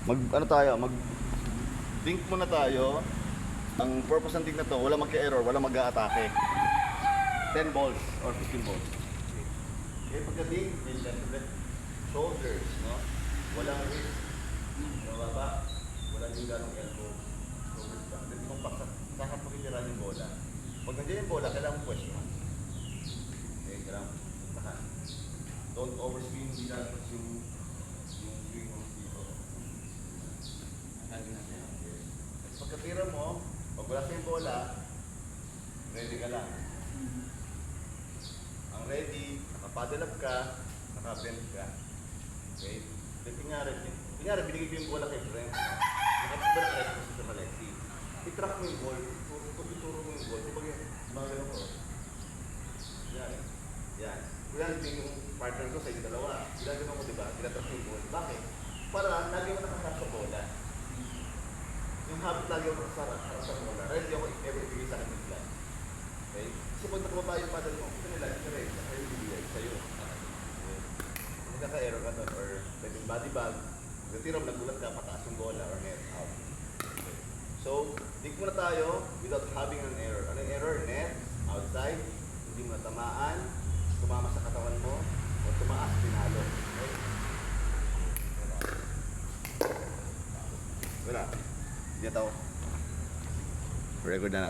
Ano tayo, think muna tayo. Ang purpose ng think na to, wala magka-error, wala mag-a-atake. 10 balls or 15 balls. Okay, pagka-think, may left shoulders, no? Walang wrist. Baba, walang yung ganong elbow. Shoulders lang. Then kung saan pakitira yung bola. Pag nandiyan yung bola, kailangan mo pwesto. Okay, kailangan tahan. Don't overswing, hindi lang yung swing mo dito. Pagkatira mo, pag wala sa yung bola, ready ka lang. Ang ready, nakapaddle up ka, nakabend ka. Okay? Then kunyari, binigay ko yung bola kay friend. Nakapagod na resto sa Malexi. I-track mo yung ball, ituro mo yung ball. Kumbaga, mga ganun ko. Yan. Yan. Kunyari, yung partner ko sa inyo dalawa. Ginagawa ko, diba? Tinatrack mo yung ball. Bakit? Para lagi mo nakasarap sa bola. Yung habit lagi ako nakasarap sa bola. Ready ako ever ibigay sa akin yung plan. Okay? Kasi pag nakababa yung paddle mo, ito nila, ito rin. Saka yung bibigay sa'yo. Nagkaka-error ka doon or pwedeng body bag. Nagtira mo, nagulat ka, pataas yung bola or net out. Okay. So, think muna tayo without having an error. Ano yung error? Net, outside, hindi mo natamaan, tumama sa katawan mo, o tumaas, pinalo. Okay? Wala. Hindi na tao. Record na natin.